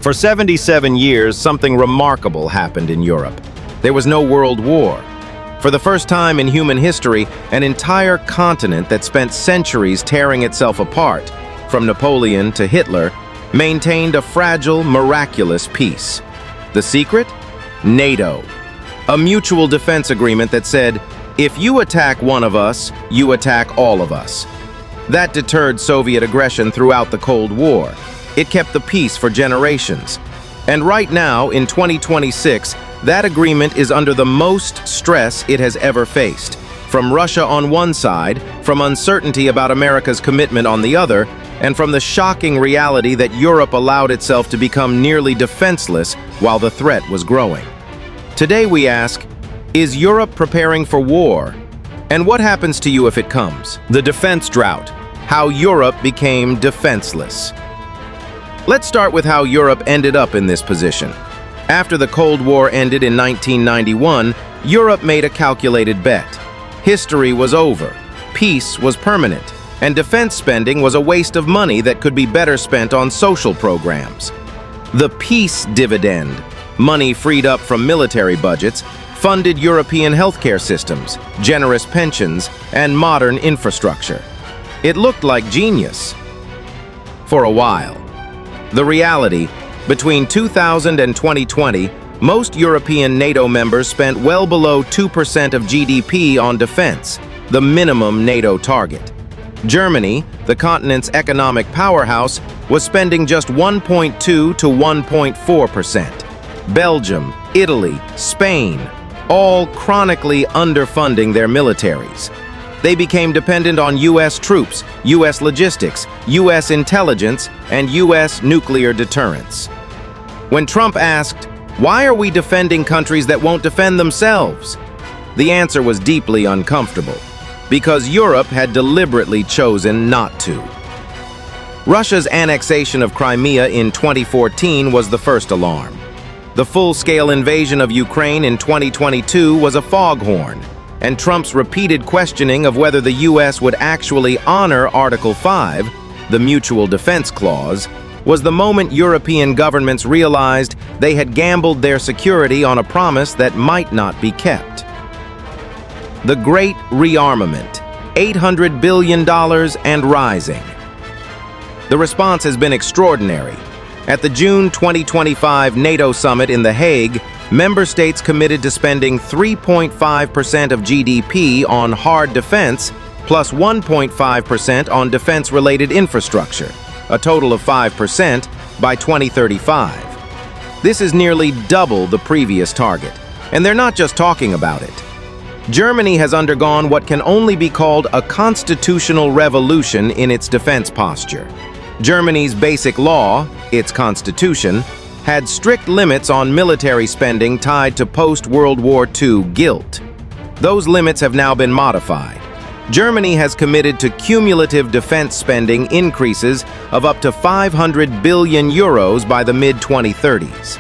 For 77 years, something remarkable happened in Europe. There was no world war. For the first time in human history, an entire continent that spent centuries tearing itself apart, from Napoleon to Hitler, maintained a fragile, miraculous peace. The secret? NATO. A mutual defense agreement that said, if you attack one of us, you attack all of us. That deterred Soviet aggression throughout the Cold War. It kept the peace for generations. And right now, in 2026, that agreement is under the most stress it has ever faced. From Russia on one side, from uncertainty about America's commitment on the other, and from the shocking reality that Europe allowed itself to become nearly defenseless while the threat was growing. Today we ask, is Europe preparing for war? And what happens to you if it comes? The defense drought, how Europe became defenseless. Let's start with how Europe ended up in this position. After the Cold War ended in 1991, Europe made a calculated bet. History was over, peace was permanent, and defense spending was a waste of money that could be better spent on social programs. The peace dividend, money freed up from military budgets, funded European healthcare systems, generous pensions, and modern infrastructure. It looked like genius. For a while. The reality, between 2000 and 2020, most European NATO members spent well below 2% of GDP on defense, the minimum NATO target. Germany, the continent's economic powerhouse, was spending just 1.2 to 1.4%. Belgium, Italy, Spain, all chronically underfunding their militaries. They became dependent on U.S. troops, U.S. logistics, U.S. intelligence, and U.S. nuclear deterrence. When Trump asked, "Why are we defending countries that won't defend themselves?" the answer was deeply uncomfortable, because Europe had deliberately chosen not to. Russia's annexation of Crimea in 2014 was the first alarm. The full-scale invasion of Ukraine in 2022 was a foghorn, and Trump's repeated questioning of whether the U.S. would actually honor Article 5, the Mutual Defense Clause, was the moment European governments realized they had gambled their security on a promise that might not be kept. The Great Rearmament, $800 billion and rising. The response has been extraordinary. At the June 2025 NATO summit in The Hague, member states committed to spending 3.5% of GDP on hard defense, plus 1.5% on defense-related infrastructure, a total of 5% by 2035. This is nearly double the previous target, and they're not just talking about it. Germany has undergone what can only be called a constitutional revolution in its defense posture. Germany's basic law, its constitution, had strict limits on military spending tied to post-World War II guilt. Those limits have now been modified. Germany has committed to cumulative defense spending increases of up to 500 billion euros by the mid-2030s.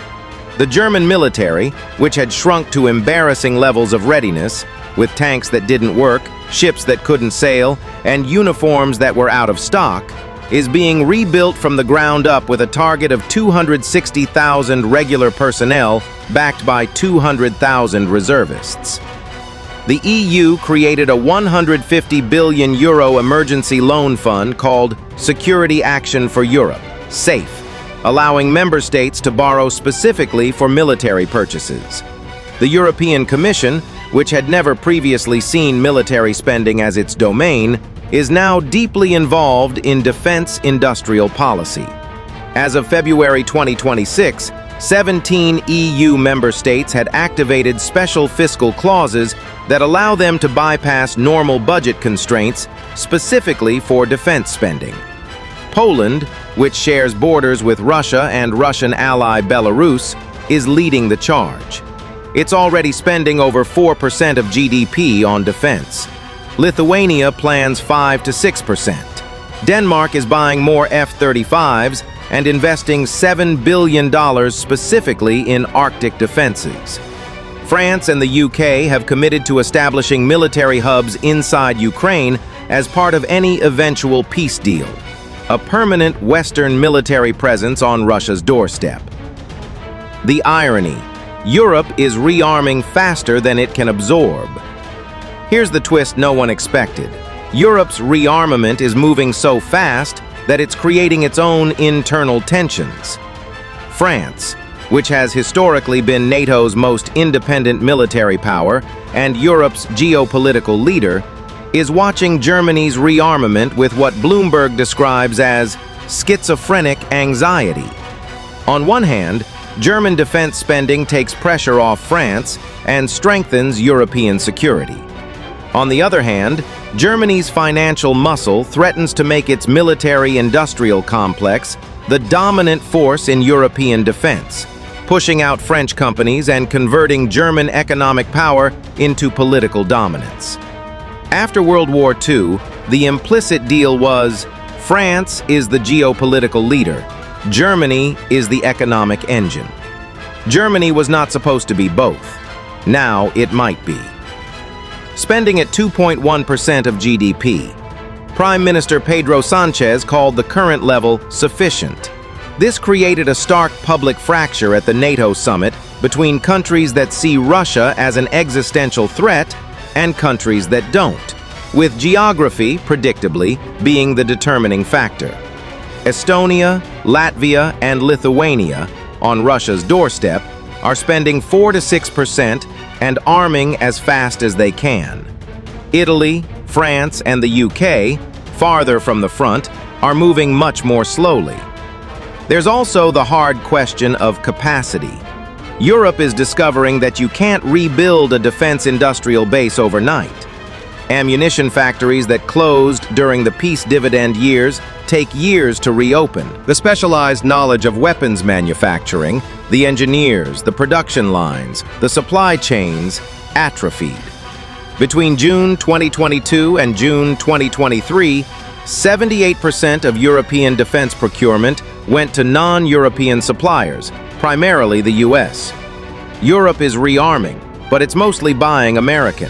The German military, which had shrunk to embarrassing levels of readiness, with tanks that didn't work, ships that couldn't sail, and uniforms that were out of stock, is being rebuilt from the ground up with a target of 260,000 regular personnel backed by 200,000 reservists. The EU created a 150 billion euro emergency loan fund called Security Action for Europe, SAFE, allowing member states to borrow specifically for military purchases. The European Commission, which had never previously seen military spending as its domain, is now deeply involved in defense industrial policy. As of February 2026, 17 EU member states had activated special fiscal clauses that allow them to bypass normal budget constraints specifically for defense spending. Poland, which shares borders with Russia and Russian ally Belarus, is leading the charge. It's already spending over 4% of GDP on defense. Lithuania plans 5 to 6%. Denmark is buying more F-35s and investing $7 billion specifically in Arctic defenses. France and the UK have committed to establishing military hubs inside Ukraine as part of any eventual peace deal. a permanent Western military presence on Russia's doorstep. The irony: Europe is rearming faster than it can absorb. Here's the twist no one expected. Europe's rearmament is moving so fast that it's creating its own internal tensions. France, which has historically been NATO's most independent military power and Europe's geopolitical leader, is watching Germany's rearmament with what Bloomberg describes as schizophrenic anxiety. On one hand, German defense spending takes pressure off France and strengthens European security. On the other hand, Germany's financial muscle threatens to make its military-industrial complex the dominant force in European defense, pushing out French companies and converting German economic power into political dominance. After World War II, the implicit deal was France is the geopolitical leader, Germany is the economic engine. Germany was not supposed to be both. Now it might be. Spending at 2.1% of GDP, Prime Minister Pedro Sanchez called the current level sufficient. This created a stark public fracture at the NATO summit between countries that see Russia as an existential threat and countries that don't, with geography, predictably, being the determining factor. Estonia, Latvia, and Lithuania, on Russia's doorstep, are spending 4 to 6% and arming as fast as they can. Italy, France, and the UK, farther from the front, are moving much more slowly. There's also the hard question of capacity. Europe is discovering that you can't rebuild a defense industrial base overnight. Ammunition factories that closed during the peace dividend years take years to reopen. The specialized knowledge of weapons manufacturing, the engineers, the production lines, the supply chains, atrophied. Between June 2022 and June 2023, 78% of European defense procurement went to non-European suppliers, primarily the US. Europe is rearming, but it's mostly buying American.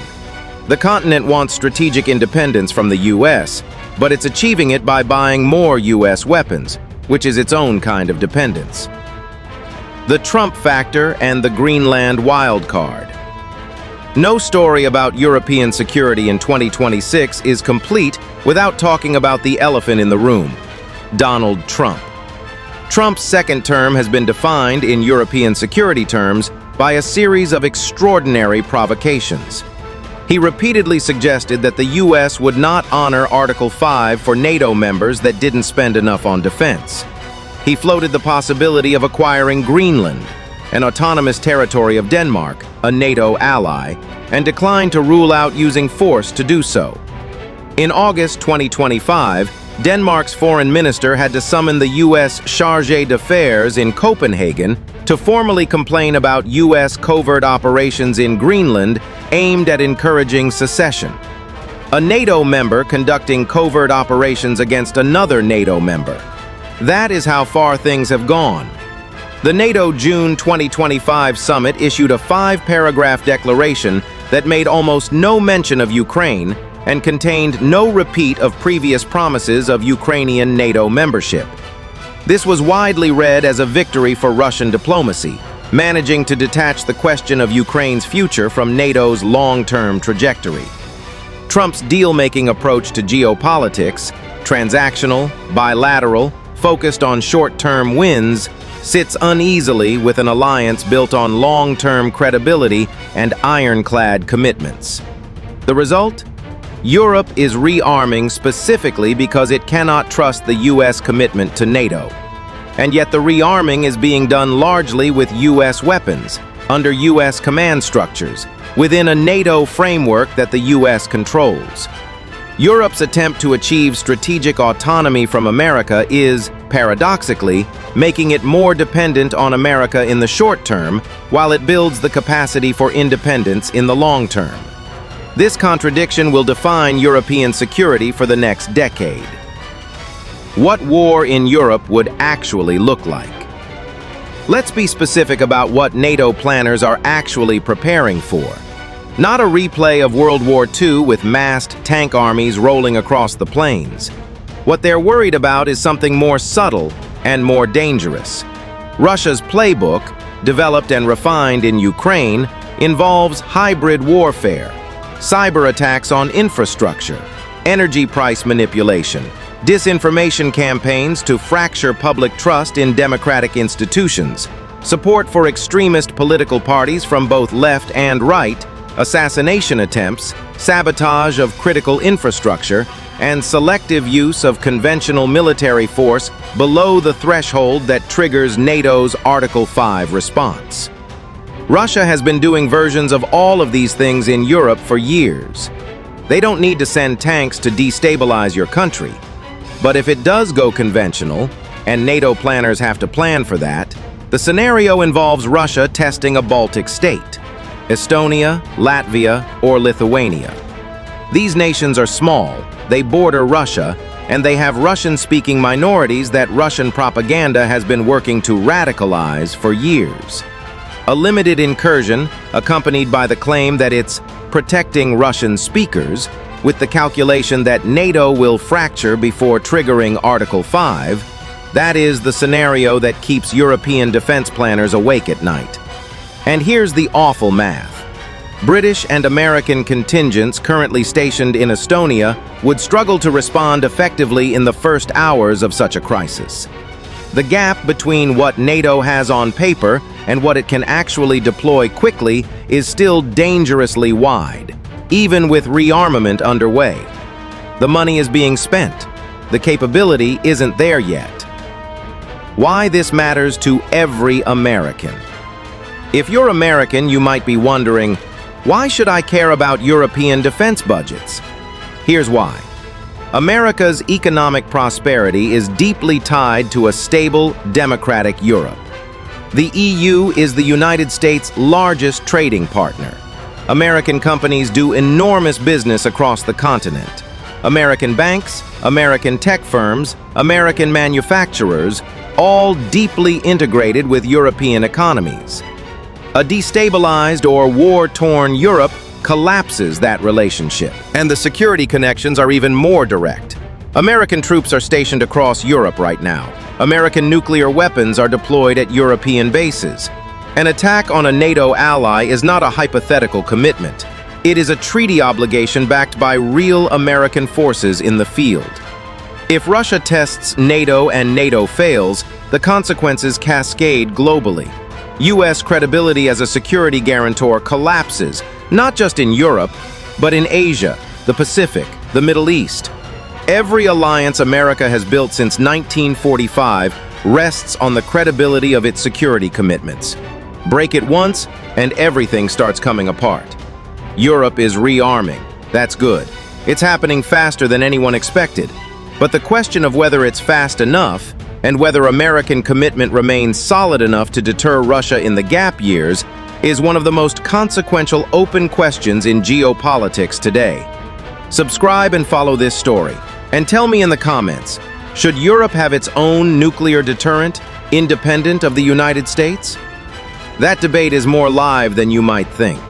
The continent wants strategic independence from the US, but it's achieving it by buying more US weapons, which is its own kind of dependence. The Trump factor and the Greenland wildcard. No story about European security in 2026 is complete without talking about the elephant in the room, Donald Trump. Trump's second term has been defined in European security terms by a series of extraordinary provocations. He repeatedly suggested that the US would not honor Article 5 for NATO members that didn't spend enough on defense. He floated the possibility of acquiring Greenland, an autonomous territory of Denmark, a NATO ally, and declined to rule out using force to do so. In August 2025, Denmark's foreign minister had to summon the U.S. Chargé d'Affaires in Copenhagen to formally complain about U.S. covert operations in Greenland aimed at encouraging secession. A NATO member conducting covert operations against another NATO member. That is how far things have gone. The NATO June 2025 summit issued a 5-paragraph declaration that made almost no mention of Ukraine and contained no repeat of previous promises of Ukrainian NATO membership. This was widely read as a victory for Russian diplomacy, managing to detach the question of Ukraine's future from NATO's long-term trajectory. Trump's deal-making approach to geopolitics, transactional, bilateral, focused on short-term wins, sits uneasily with an alliance built on long-term credibility and ironclad commitments. The result? Europe is rearming specifically because it cannot trust the U.S. commitment to NATO. And yet the rearming is being done largely with U.S. weapons, under U.S. command structures, within a NATO framework that the U.S. controls. Europe's attempt to achieve strategic autonomy from America is, paradoxically, making it more dependent on America in the short term, while it builds the capacity for independence in the long term. This contradiction will define European security for the next decade. What war in Europe would actually look like? Let's be specific about what NATO planners are actually preparing for. Not a replay of World War II with massed tank armies rolling across the plains. What they're worried about is something more subtle and more dangerous. Russia's playbook, developed and refined in Ukraine, involves hybrid warfare, cyber attacks on infrastructure, energy price manipulation, disinformation campaigns to fracture public trust in democratic institutions, support for extremist political parties from both left and right, assassination attempts, sabotage of critical infrastructure, and selective use of conventional military force below the threshold that triggers NATO's Article 5 response. Russia has been doing versions of all of these things in Europe for years. They don't need to send tanks to destabilize your country. But if it does go conventional, and NATO planners have to plan for that, the scenario involves Russia testing a Baltic state, Estonia, Latvia, or Lithuania. These nations are small, they border Russia, and they have Russian-speaking minorities that Russian propaganda has been working to radicalize for years. A limited incursion, accompanied by the claim that it's protecting Russian speakers, with the calculation that NATO will fracture before triggering Article 5, that is the scenario that keeps European defense planners awake at night. And here's the awful math. British and American contingents currently stationed in Estonia would struggle to respond effectively in the first hours of such a crisis. The gap between what NATO has on paper and what it can actually deploy quickly is still dangerously wide, even with rearmament underway. The money is being spent. The capability isn't there yet. Why this matters to every American. If you're American, you might be wondering, why should I care about European defense budgets? Here's why. America's economic prosperity is deeply tied to a stable, democratic Europe. The EU is the United States' largest trading partner. American companies do enormous business across the continent. American banks, American tech firms, American manufacturers, all deeply integrated with European economies. A destabilized or war-torn Europe collapses that relationship, and the security connections are even more direct. American troops are stationed across Europe right now. American nuclear weapons are deployed at European bases. An attack on a NATO ally is not a hypothetical commitment. It is a treaty obligation backed by real American forces in the field. If Russia tests NATO and NATO fails, the consequences cascade globally. U.S. credibility as a security guarantor collapses, not just in Europe, but in Asia, the Pacific, the Middle East. Every alliance America has built since 1945 rests on the credibility of its security commitments. Break it once, and everything starts coming apart. Europe is rearming. That's good. It's happening faster than anyone expected. But the question of whether it's fast enough and whether American commitment remains solid enough to deter Russia in the gap years is one of the most consequential open questions in geopolitics today. Subscribe and follow this story. And tell me in the comments, should Europe have its own nuclear deterrent, independent of the United States? That debate is more live than you might think.